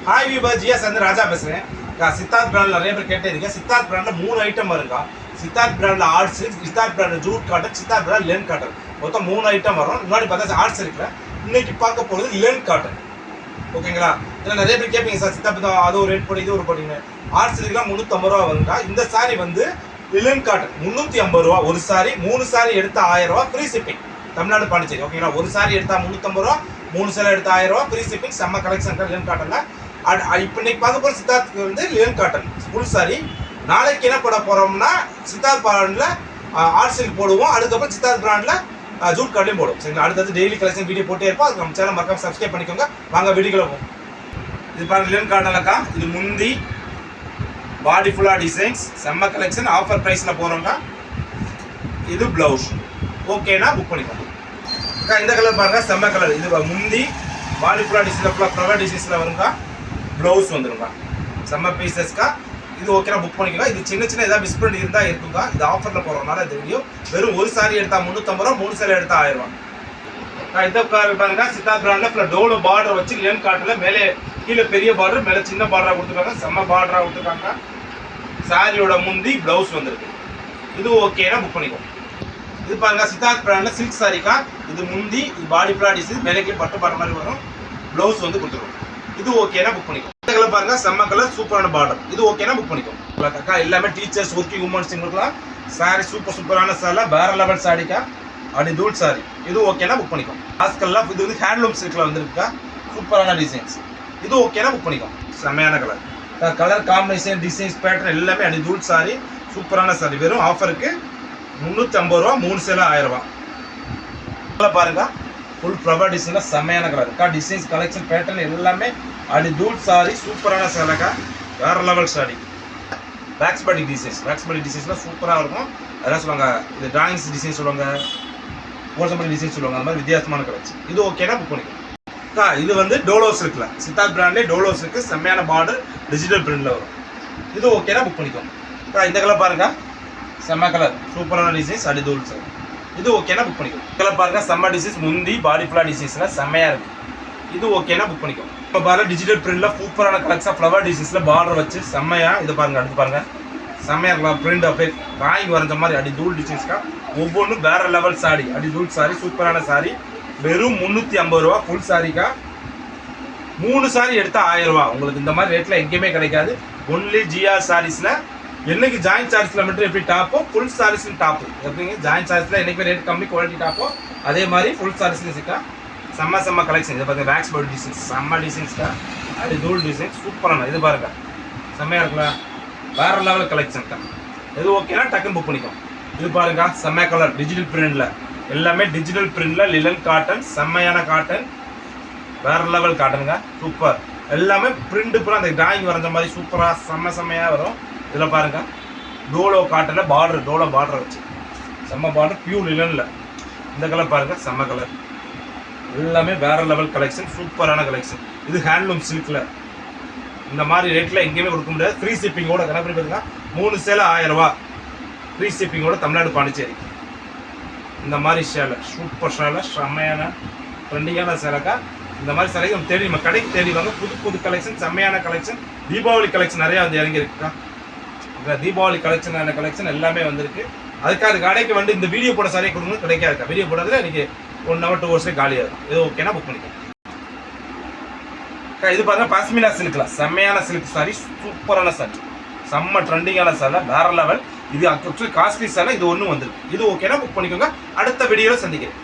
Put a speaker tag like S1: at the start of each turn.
S1: Hi viewer, GS வந்து ராஜா பேசுகிறேன். சித்தார்த் பிராண்டில் நிறைய பேர் கேட்டே சித்தார்த் பிராண்டில் 3 ஐட்டம் வருங்க. சித்தார்த் பிராண்டில் ஆர்ட் சில்க், சித்தார்த் பிராண்டில் Jude cotton, Siddharth brand len cotton. மொத்தம் 3 ஐட்டம் வரும். முன்னாடி பார்த்தா ஆர்ட் சில்கில், இன்னைக்கு பார்க்க போகிறது லென் காட்டன். ஓகேங்களா? இதில் நிறைய பேர் கேட்பீங்க சார், சித்தார்த் அது ஒரு ரேட் போட்டு இது ஒரு போட்டிங்க. ஆர்ட் சில்க்லாம் 350 ரூபா வருங்க. இந்த சாரி வந்து லிலன் காட்டன் 350 ரூபா ஒரு சாரி. 3 சாரி எடுத்தா 1000 ரூபா ஃப்ரீ ஷிப்பிங். தமிழ்நாடு பாண்டிச்சேரி. ஓகேங்களா? ஒரு சாரி எடுத்தா 350 ரூபா, 3 சாரி எடுத்தா 1000 ரூபா ஃப்ரீ ஷிப்பிங். செம்ம கலெக்ஷன் லிலன் காட்டன்ல. இப்போ இன்னைக்கு பார்க்க போகிற சித்தார்த்துக்கு வந்து லிலன் காட்டன் ஃபுல் சாரி. நாளைக்கு என்ன போட போகிறோம்னா சித்தார்த் பிராண்டில் ஆர்ட் சில்க் போடுவோம். அதுக்கப்புறம் சித்தார்த் பிராண்டில் ஜூட் கார்ட்லையும் போடுவோம். சரிங்களா? அடுத்தது டெய்லி கலெக்ஷன் வீடியோ போட்டே இருப்போம். அதுக்கு நம்ம சேனல் மறக்காம சப்ஸ்கிரைப் பண்ணிக்கோங்க. வாங்க வீடியோக்குள்ள போவோம். இது பாருங்க லிலன் காட்டன்லக்கா. இது முந்தி பாடி ஃபுல்லாக டிசைன்ஸ், செம்ம கலெக்ஷன், ஆஃபர் ப்ரைஸில் போகிறோங்க. இது ப்ளவுஸ். ஓகேனா புக் பண்ணிக்கோங்க. அக்கா இந்த கலர் பாருங்க, செம்ம கலர். இது முந்தி பாடி ஃபுல்லாக டிசைனில் ஃபுல்லாக ஃப்ளவர் டிசைன்ஸில் வருங்க. ப்ளவுஸ் வந்துருங்க. செம்ம பீசஸ்க்கா. இது ஓகேனா புக் பண்ணிக்கலாம். இது சின்ன சின்ன ஏதாவது மிஸ் பண்ணி இருந்தால் இருக்குங்க. இது ஆஃபரில் போகிறதுனால இந்த வீடியோ. வெறும் ஒரு சாரி எடுத்தால் 350 ரூபா, 3 சாரி எடுத்தால் 1000 ரூபா. இந்த பாருங்க சித்தார்த் பிராண்டில் ஃபுல்லாக டோலோ பார்டர் வச்சு லிலன் காட்டனில் மேலே கீழே பெரிய பார்டர், மேலே சின்ன பார்டராக கொடுத்துருக்காங்க. செம்ம பார்டராக கொடுத்துருக்காங்க. சாரியோட முந்தி ப்ளவுஸ் வந்துருக்கு. இது ஓகேனா புக் பண்ணிக்கோங்க. இது பாருங்க சித்தார்த் பிராண்டில் சில்க் சாரிக்கா. இது முந்தி, இது பாடி ஃபுல்லாக டிசைன், மேலே பட்டு பாடுற மாதிரி வரும். ப்ளவுஸ் வந்து கொடுத்துருவோம். இது ஓகேனா புக் பண்ணிக்கோங்க. இந்த கலர் பாருங்க, செம்ம கலர், சூப்பரான பார்டர். இது ஓகேனா புக் பண்ணிக்கோங்க. அக்கா எல்லாமே டீச்சர்ஸ், ஒர்க்கிங் உமன்ஸ்ங்களுக்குலாம் சாரி சூப்பரான சாரி, வேற லெவல் சாரிக்கா. அப்படி தூள் சாரி. இது ஓகேனா புக் பண்ணிக்கோங்க. ஆஸ்கல்லாம் இது வந்து ஹேண்ட்லூம் சில்க்ல வந்துருக்கா. சூப்பரான டிசைன்ஸ். இது ஓகேனா புக் பண்ணிக்கோங்க. செம்மையான colour. Colour combination, designs, pattern எல்லாமே அடி தூள் சாரி. சூப்பரான சாரி. வெறும் ஆஃபருக்கு 350 ரூபா, 3 சேல 1000 ரூபா. பாருங்க ஃபுல் ஃப்ளவர் டிசைனில் செம்மையான கலர் இருக்கா. டிசைன்ஸ், கலெக்ஷன், பேட்டர்ன் எல்லாமே அடி தூள் சாரி. சூப்பரான சேலைக்கா. வேற லெவல் சாரி. பேக்ஸ் பாடி டிசைன்ஸ்லாம் சூப்பராக இருக்கும். அதான் சொல்லுவாங்க, இது டிராயிங்ஸ் டிசைன் சொல்லுவாங்க, போர்சம்படி டிசைன் சொல்லுவாங்க. அந்த மாதிரி வித்தியாசமான கலெக்ஷன். இது ஓகேனா புக் பண்ணிக்கோங்க. இது வந்து டோலோஸ் இருக்குல்ல, சித்தார்த் பிராண்ட்லேயே டோலோஸ் இருக்கு. செம்மையான பார்டர், டிஜிட்டல் பிரிண்ட்ல வரும். இது ஓகேனா புக் பண்ணிக்கோங்க. இந்த கலர் பாருங்க, செம்ம கலர், சூப்பரான டிசைன்ஸ், அடி தூள் சார். இது ஓகேனா புக் பண்ணிக்கோங்க. கலர் பாருங்க, செம்ம டிசைன்ஸ், முந்தி பாடி ஃபுல்லாக டிசைன்ஸ்ல செம்மையா இருக்கு. இது ஓகேனா புக் பண்ணிக்கோங்க. இப்போ பாருங்க டிஜிட்டல் பிரிண்ட்ல சூப்பரான கலெக்ஷன், ஃப்ளவர் டிசைன்ஸ்ல பார்டர் வச்சு செம்மையா. இது பாருங்க, அடுத்து பாருங்க, செம்மையா இருக்கலாம். பிரிண்ட் அப்படியே காய் வரைஞ்ச மாதிரி அடி தூள் டிசைன்ஸ்க்கா. ஒவ்வொன்றும் வேற லெவல் சாரி, அடி தூள் சாரி, சூப்பரான சாரி. வெறும் 350 ரூபா ஃபுல் சாரிக்கா. 3 சாரி எடுத்தா 1000 ரூபா. உங்களுக்கு இந்த மாதிரி ரேட்ல எங்கேயுமே கிடைக்காது. ஒன்லி ஜிஆர் சாரீஸ்ல. என்னைக்கு ஜாயின்ட் சாரீஸ்ல மட்டும் எப்படி டாப்போ, ஃபுல் சாரீஸ்ல டாப்பு எப்படிங்க. ஜாயின்ட் சாரீஸ்ல என்னைக்கு ரேட் கம்மி, குவாலிட்டி டாப்போ, அதே மாதிரி ஃபுல் சாரீஸ்ல சிக்கா. செம்ம கலெக்ஷன். இதை பாருங்க, வேக்ஸ் பாடி டிசைன்ஸ், செம்ம டிசைன்ஸ்க்கா. அது தூள் டிசைன் சூப்பரான. இது பாருங்க, செம்மையா இருக்குல்ல, வேற லெவல் கலெக்ஷன்க்கா. இது ஓகேனா டக்குன்னு புக் பண்ணிக்கோங்க. இது பாருங்க, செம்ம கலர், டிஜிட்டல் பிரிண்ட்ல எல்லாமே டிஜிட்டல் பிரிண்ட்ல லிலன் காட்டன், செம்மையான காட்டன், வேற லெவல் காட்டனுங்க. சூப்பர். எல்லாமே பிரிண்ட் பூரா அந்த டிராயிங் வரைஞ்ச மாதிரி சூப்பரா செம்மையா வரும். இதில் பாருங்க, டோலோ காட்டன்ல பார்டர், டோலோ பார்டர் வச்சு செம்ம பார்டர், பியூர் லிலன்ல. இந்த கலர் பாருங்க, செம்ம கலர். எல்லாமே வேற லெவல் கலெக்ஷன், சூப்பரான கலெக்ஷன். இது ஹேண்ட்லூம் சில்க்ல. இந்த மாதிரி ரேட்ல எங்கேயுமே கொடுக்க முடியாது. ஃப்ரீ ஷிப்பிங்கோட கணக்கு பாருங்க. 3 சேல 1000 ரூபா ஃப்ரீ ஷிப்பிங்கோட தமிழ்நாடு பாண்டிச்சேரி. இந்த மாதிரி சேலை, சூப்பர் சேலை, செம்மையான ட்ரெண்டிங்கான சேலைக்கா. இந்த மாதிரி சேலைக்கு நம்ம தேடி, நம்ம கடைக்கு தேடி வாங்க. புது கலெக்ஷன், செம்மையான கலெக்ஷன். தீபாவளி கலெக்ஷன் நிறையா வந்து இறங்கியிருக்குக்கா. தீபாவளி கலெக்ஷன் எல்லாமே வந்திருக்கு. அதுக்காக கடைக்கு வந்து இந்த வீடியோ போட சாரியை கொடுங்க, கிடைக்காதுக்கா. வீடியோ போடுறதுல இன்னைக்கு 1 hour 2 hours காலியாக இருக்கும். இது ஓகேனா புக் பண்ணிக்கலாம். இது பாருங்க, பாஸ்மினா சில்க்ல செம்மையான சில்க் சாரி, சூப்பரான சாரி, செம்ம ட்ரெண்டிங்கான சாரி, வேற லெவல். இது ஆக்சுவலி காஸ்ட்லி சாரி. இது ஒன்று வந்துருக்கு. இது ஓகேனா புக் பண்ணிக்கோங்க. அடுத்த வீடியோவில் சந்திக்கிறேன்.